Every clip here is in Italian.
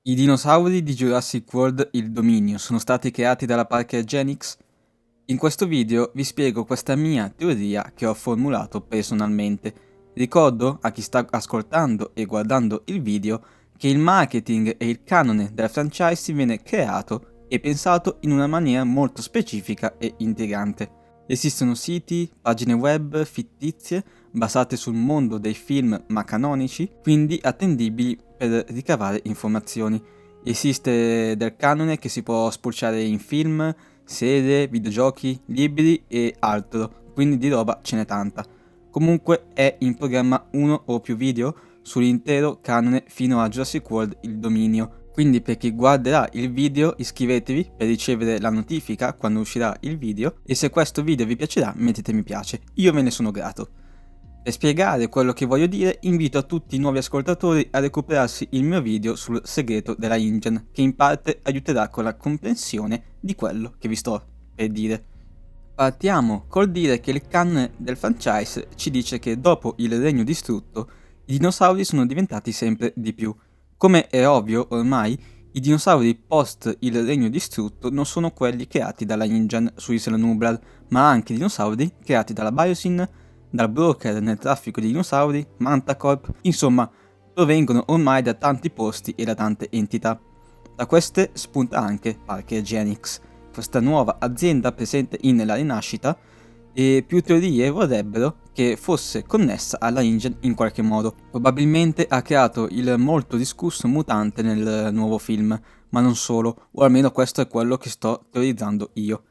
I dinosauri di Jurassic World Il Dominio sono stati creati dalla Parker Genix? In questo video vi spiego questa mia teoria che ho formulato personalmente. Ricordo a chi sta ascoltando e guardando il video che il marketing e il canone della franchise viene creato e pensato in una maniera molto specifica e intrigante. Esistono siti, pagine web fittizie basate sul mondo dei film ma canonici, quindi attendibili per ricavare informazioni. Esiste del canone che si può spulciare in film, serie, videogiochi, libri e altro, quindi di roba ce n'è tanta. Comunque è in programma uno o più video sull'intero canone fino a Jurassic World Il Dominio. Quindi per chi guarderà il video iscrivetevi per ricevere la notifica quando uscirà il video e se questo video vi piacerà mettete mi piace, io ve ne sono grato. Per spiegare quello che voglio dire invito a tutti i nuovi ascoltatori a recuperarsi il mio video sul segreto della engine che in parte aiuterà con la comprensione di quello che vi sto per dire. Partiamo col dire che il canone del franchise ci dice che dopo il regno distrutto i dinosauri sono diventati sempre di più. Come è ovvio ormai, i dinosauri post il regno distrutto non sono quelli creati dalla InGen su Isola Nublar, ma anche dinosauri creati dalla Biosyn, dal broker nel traffico di dinosauri, Mantacorp, insomma, provengono ormai da tanti posti e da tante entità. Da queste spunta anche Parker Genix, questa nuova azienda presente in La Rinascita, e più teorie vorrebbero che fosse connessa alla InGen in qualche modo. Probabilmente ha creato il molto discusso mutante nel nuovo film, ma non solo, o almeno questo è quello che sto teorizzando io.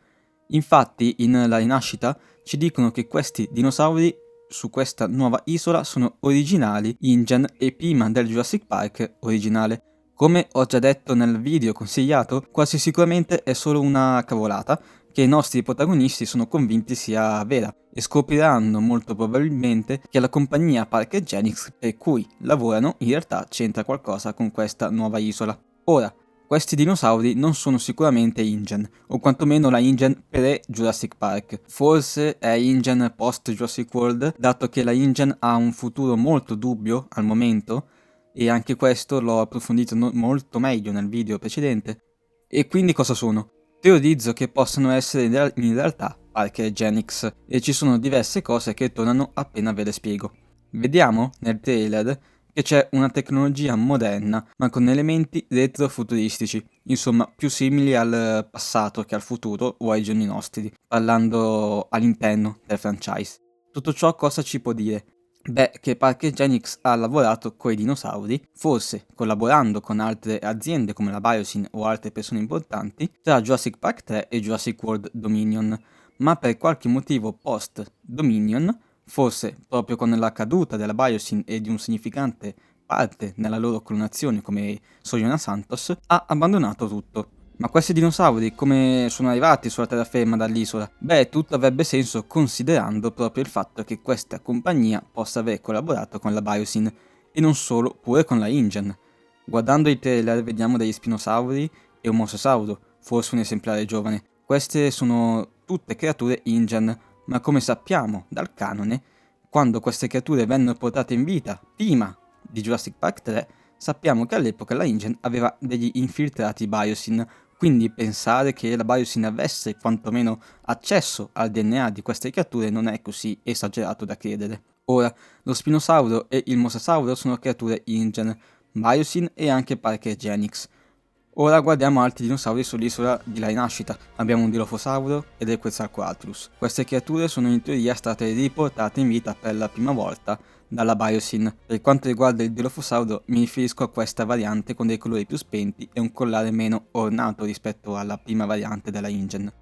Infatti in La Rinascita ci dicono che questi dinosauri su questa nuova isola sono originali InGen e prima del Jurassic Park originale. Come ho già detto nel video consigliato, quasi sicuramente è solo una cavolata che i nostri protagonisti sono convinti sia vera e scopriranno molto probabilmente che la compagnia Parker Genix per cui lavorano in realtà c'entra qualcosa con questa nuova isola. Ora, questi dinosauri non sono sicuramente InGen, o quantomeno la InGen pre-Jurassic Park. Forse è InGen post-Jurassic World, dato che la InGen ha un futuro molto dubbio al momento, e anche questo l'ho approfondito molto meglio nel video precedente. E quindi cosa sono? Teorizzo che possano essere in realtà Parker Genix, e ci sono diverse cose che tornano appena ve le spiego. Vediamo nel trailer che c'è una tecnologia moderna ma con elementi retrofuturistici, insomma più simili al passato che al futuro o ai giorni nostri, parlando all'interno del franchise. Tutto ciò cosa ci può dire? Beh, che Parker Genix ha lavorato coi dinosauri, forse collaborando con altre aziende come la Biosyn o altre persone importanti, tra Jurassic Park 3 e Jurassic World Dominion, ma per qualche motivo post-Dominion, forse proprio con la caduta della Biosyn e di un significante parte nella loro clonazione come Sojourner Santos, ha abbandonato tutto. Ma questi dinosauri come sono arrivati sulla terraferma dall'isola? Beh, tutto avrebbe senso considerando proprio il fatto che questa compagnia possa aver collaborato con la Biosyn e non solo, pure con la InGen. Guardando i trailer vediamo degli spinosauri e un mosasauro, forse un esemplare giovane. Queste sono tutte creature InGen, ma come sappiamo dal canone, quando queste creature vennero portate in vita prima di Jurassic Park 3, sappiamo che all'epoca la InGen aveva degli infiltrati Biosyn, quindi pensare che la Biosyn avesse quantomeno accesso al DNA di queste creature non è così esagerato da credere. Ora, lo spinosauro e il mosasauro sono creature InGen, Biosyn e anche Parker Genix. Ora guardiamo altri dinosauri sull'isola di La Rinascita. Abbiamo un Dilophosauro ed il Quetzalcoatlus. Queste creature sono in teoria state riportate in vita per la prima volta dalla Biosyn. Per quanto riguarda il Dilophosauro mi riferisco a questa variante con dei colori più spenti e un collare meno ornato rispetto alla prima variante della InGen.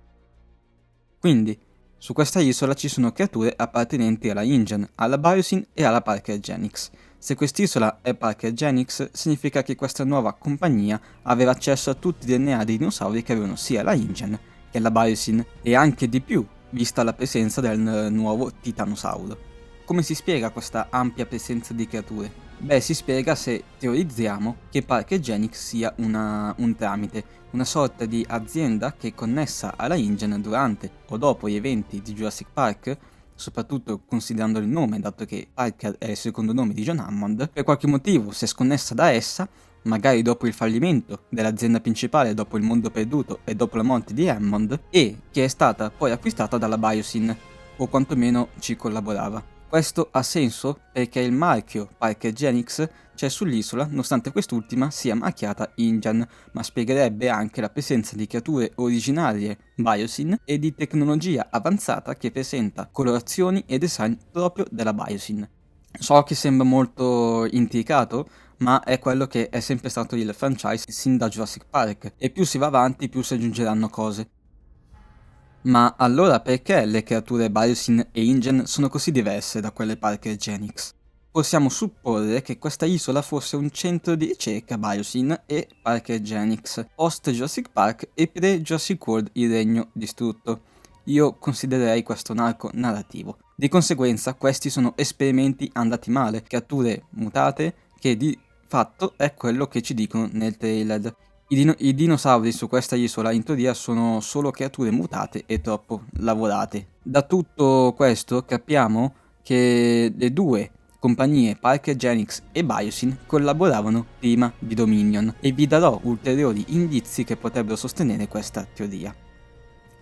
Quindi, su questa isola ci sono creature appartenenti alla InGen, alla Biosyn e alla Parker Genix. Se quest'isola è Parker Genix, significa che questa nuova compagnia aveva accesso a tutti i DNA dei dinosauri che avevano sia la InGen che la Biosyn, e anche di più, vista la presenza del nuovo Titanosauro. Come si spiega questa ampia presenza di creature? Beh, si spiega se teorizziamo che Parker Genix sia un tramite, una sorta di azienda che è connessa alla InGen durante o dopo gli eventi di Jurassic Park, soprattutto considerando il nome, dato che Parker è il secondo nome di John Hammond. Per qualche motivo si è sconnessa da essa magari dopo il fallimento dell'azienda principale, dopo il mondo perduto e dopo la morte di Hammond, e che è stata poi acquistata dalla Biosyn, o quantomeno ci collaborava. Questo ha senso perché il marchio Parker Genix c'è sull'isola, nonostante quest'ultima sia marchiata InGen, ma spiegherebbe anche la presenza di creature originarie Biosyn e di tecnologia avanzata che presenta colorazioni e design proprio della Biosyn. So che sembra molto intricato, ma è quello che è sempre stato il franchise sin da Jurassic Park, e più si va avanti più si aggiungeranno cose. Ma allora perché le creature Biosyn e InGen sono così diverse da quelle Parker Genix? Possiamo supporre che questa isola fosse un centro di ricerca Biosyn e Parker Genix, post Jurassic Park e pre Jurassic World il regno distrutto. Io considererei questo un arco narrativo. Di conseguenza questi sono esperimenti andati male, creature mutate che di fatto è quello che ci dicono nel trailer. I dinosauri su questa isola in teoria sono solo creature mutate e troppo lavorate. Da tutto questo capiamo che le due compagnie Parker Genix e Biosyn collaboravano prima di Dominion, e vi darò ulteriori indizi che potrebbero sostenere questa teoria.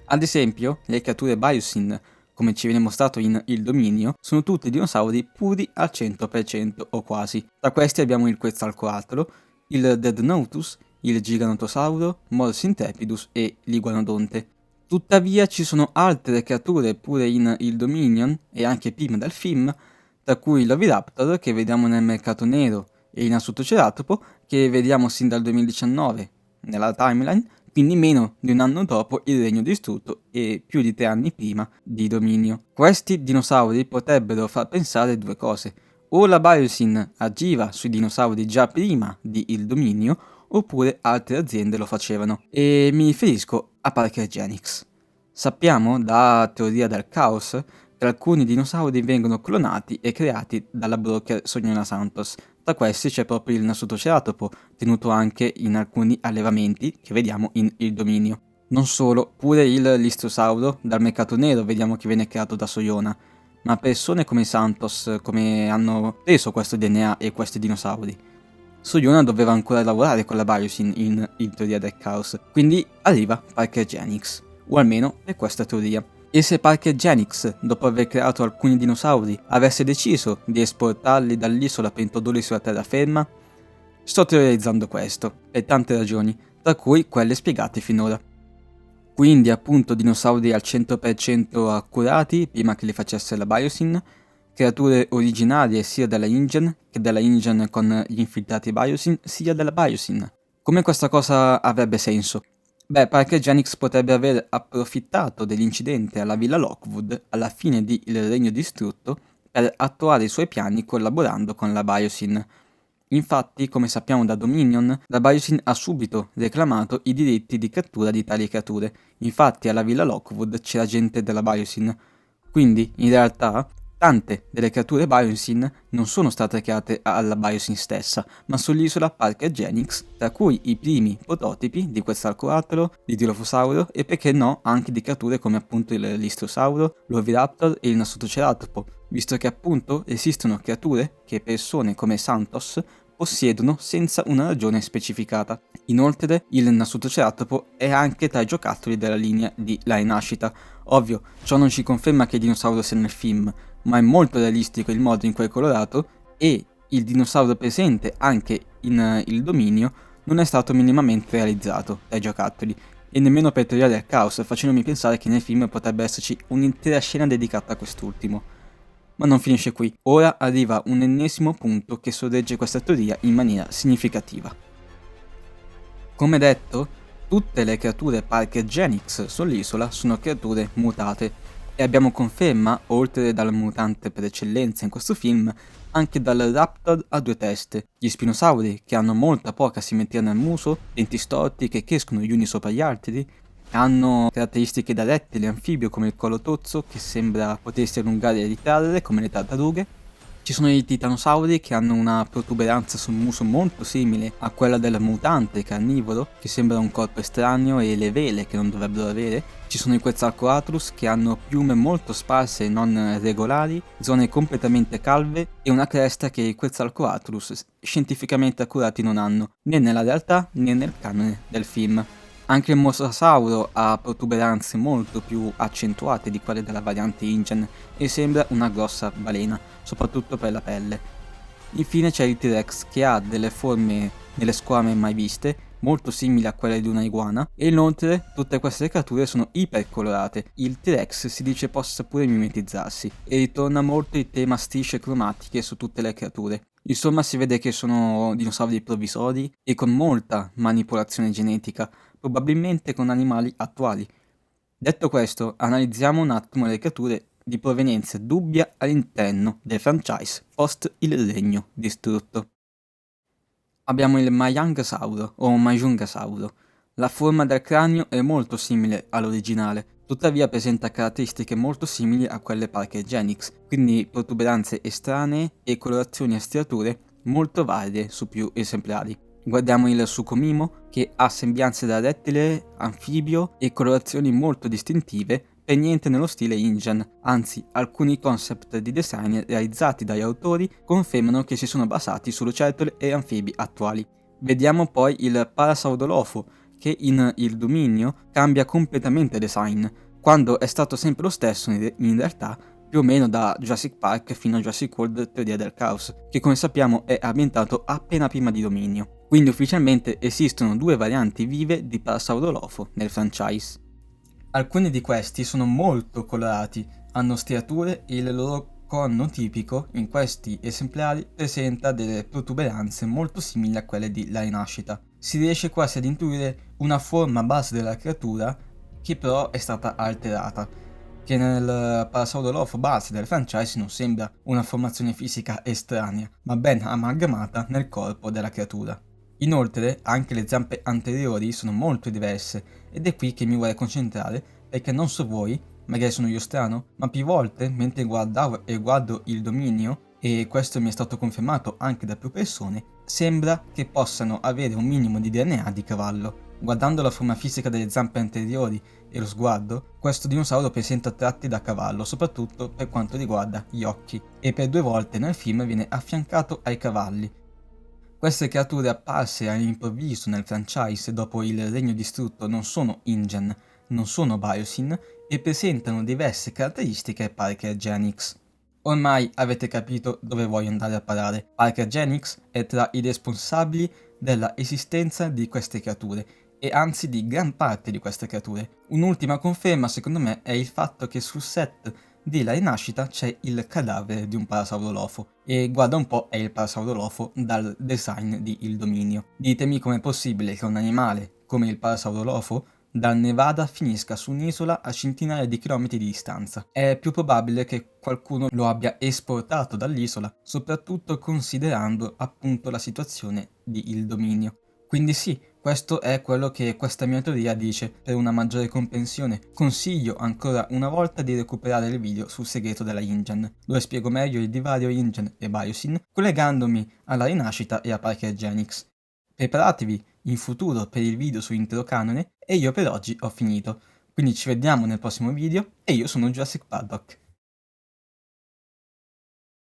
Ad esempio, le creature Biosyn, come ci viene mostrato in Il Dominio, sono tutti dinosauri puri al 100% o quasi. Tra questi abbiamo il Quetzalcoatl, il Dreadnoughtus, il Giganotosauro, Mors Intrepidus e l'Iguanodonte. Tuttavia ci sono altre creature pure in Il Dominion e anche prima del film, tra cui l'Oviraptor che vediamo nel Mercato Nero e il Nasutoceratopo che vediamo sin dal 2019 nella timeline, quindi meno di un anno dopo il Regno Distrutto e più di 3 anni prima di Dominio. Questi dinosauri potrebbero far pensare due cose: o la Biosyn agiva sui dinosauri già prima di Il Dominio, oppure altre aziende lo facevano, e mi riferisco a Parker Genix. Sappiamo da teoria del caos che alcuni dinosauri vengono clonati e creati dalla broker Sognona Santos. Tra questi c'è proprio il Nasutoceratopo, tenuto anche in alcuni allevamenti che vediamo in Il Dominio. Non solo, pure il Listrosauro dal Mercato Nero vediamo che viene creato da Soyona, ma persone come Santos come hanno preso questo DNA e questi dinosauri? Soyona doveva ancora lavorare con la Biosyn in teoria del caos, quindi arriva Parker Genix, o almeno è questa teoria. E se Parker Genix, dopo aver creato alcuni dinosauri, avesse deciso di esportarli dall'isola per introdurli sulla terraferma? Sto teorizzando questo, per tante ragioni, tra cui quelle spiegate finora. Quindi appunto dinosauri al 100% accurati prima che li facesse la Biosyn, creature originarie sia della InGen che della InGen con gli infiltrati Biosyn, sia della Biosyn. Come questa cosa avrebbe senso? Beh, Parker Genix potrebbe aver approfittato dell'incidente alla Villa Lockwood alla fine di Il Regno Distrutto per attuare i suoi piani collaborando con la Biosyn. Infatti, come sappiamo da Dominion, la Biosyn ha subito reclamato i diritti di cattura di tali creature. Infatti alla Villa Lockwood c'era gente della Biosyn. Quindi, in realtà, tante delle creature Biosyn non sono state create alla Biosyn stessa, ma sull'isola Parker Genix, tra cui i primi prototipi di Quetzalcoatl, di Dilophosauro e perché no anche di creature come appunto il Listrosauro, l'Oviraptor e il Nasutoceratopo, visto che appunto esistono creature che persone come Santos possiedono senza una ragione specificata. Inoltre il Nasutoceratopo è anche tra i giocattoli della linea di La Rinascita. Ovvio, ciò non ci conferma che il dinosauro sia nel film, ma è molto realistico il modo in cui è colorato, e il dinosauro presente anche in Il Dominio non è stato minimamente realizzato dai giocattoli, e nemmeno per teoria del caos, facendomi pensare che nel film potrebbe esserci un'intera scena dedicata a quest'ultimo. Ma non finisce qui, ora arriva un ennesimo punto che sorregge questa teoria in maniera significativa. Come detto, tutte le creature Parker Genix sull'isola sono creature mutate, e abbiamo conferma, oltre dal mutante per eccellenza in questo film, anche dal Raptor a due teste, gli spinosauri che hanno molta poca simmetria nel muso, denti storti che crescono gli uni sopra gli altri, hanno caratteristiche da rettile anfibio come il collo tozzo che sembra potersi allungare e ritrarre come le tartarughe. Ci Ci sono i titanosauri che hanno una protuberanza sul muso molto simile a quella del mutante carnivoro, che sembra un corpo estraneo, e le vele che non dovrebbero avere. Ci sono i Quetzalcoatlus che hanno piume molto sparse e non regolari, zone completamente calve e una cresta che i Quetzalcoatlus scientificamente accurati non hanno, né nella realtà né nel canone del film. Anche il mosasauro ha protuberanze molto più accentuate di quelle della variante InGen e sembra una grossa balena, soprattutto per la pelle. Infine c'è il T-Rex che ha delle forme nelle squame mai viste, molto simili a quelle di una iguana, e inoltre tutte queste creature sono ipercolorate. Il T-Rex si dice possa pure mimetizzarsi e ritorna molto il tema strisce cromatiche su tutte le creature. Insomma, si vede che sono dinosauri provvisori e con molta manipolazione genetica, probabilmente con animali attuali. Detto questo, analizziamo un attimo le creature di provenienza dubbia all'interno del franchise post il regno distrutto. Abbiamo il Mayangasauro o Majungasauro. La forma del cranio è molto simile all'originale, tuttavia presenta caratteristiche molto simili a quelle Parker Genix, quindi protuberanze estranee e colorazioni e striature molto varie su più esemplari. Guardiamo il Sucomimo, che ha sembianze da rettile, anfibio e colorazioni molto distintive, per niente nello stile InGen, anzi alcuni concept di design realizzati dagli autori confermano che si sono basati su lucertole e anfibi attuali. Vediamo poi il Parasaurolofo, che in Il Dominio cambia completamente design, quando è stato sempre lo stesso in realtà, più o meno da Jurassic Park fino a Jurassic World Teoria del Caos, che come sappiamo è ambientato appena prima di Dominio. Quindi ufficialmente esistono due varianti vive di Parasaurolofo nel franchise. Alcuni di questi sono molto colorati, hanno striature e il loro corno tipico in questi esemplari presenta delle protuberanze molto simili a quelle di La Rinascita. Si riesce quasi ad intuire una forma base della creatura che però è stata alterata, che nel Parasaurolofo base del franchise non sembra una formazione fisica estranea, ma ben amalgamata nel corpo della creatura. Inoltre, anche le zampe anteriori sono molto diverse, ed è qui che mi vorrei concentrare, perché non so voi, magari sono io strano, ma più volte, mentre guardavo e guardo Il Dominio, e questo mi è stato confermato anche da più persone, sembra che possano avere un minimo di DNA di cavallo. Guardando la forma fisica delle zampe anteriori e lo sguardo, questo dinosauro presenta tratti da cavallo, soprattutto per quanto riguarda gli occhi, e per 2 volte nel film viene affiancato ai cavalli. Queste creature apparse all'improvviso nel franchise dopo il Regno Distrutto non sono InGen, non sono Biosyn e presentano diverse caratteristiche Parker Genix. Ormai avete capito dove voglio andare a parare. Parker Genix è tra i responsabili della esistenza di queste creature e anzi di gran parte di queste creature. Un'ultima conferma secondo me è il fatto che sul set di La Rinascita c'è il cadavere di un parasaurolofo e guarda un po' è il parasaurolofo dal design di Il Dominio. Ditemi com'è possibile che un animale come il parasaurolofo dal Nevada finisca su un'isola a centinaia di chilometri di distanza. È più probabile che qualcuno lo abbia esportato dall'isola, soprattutto considerando appunto la situazione di Il Dominio. Quindi sì, questo è quello che questa mia teoria dice. Per una maggiore comprensione consiglio ancora una volta di recuperare il video sul segreto della InGen, dove spiego meglio il divario InGen e Biosyn, collegandomi alla Rinascita e a Parker Genix. Preparatevi in futuro per il video su intero canone e io per oggi ho finito. Quindi ci vediamo nel prossimo video e io sono Jurassic Paddock.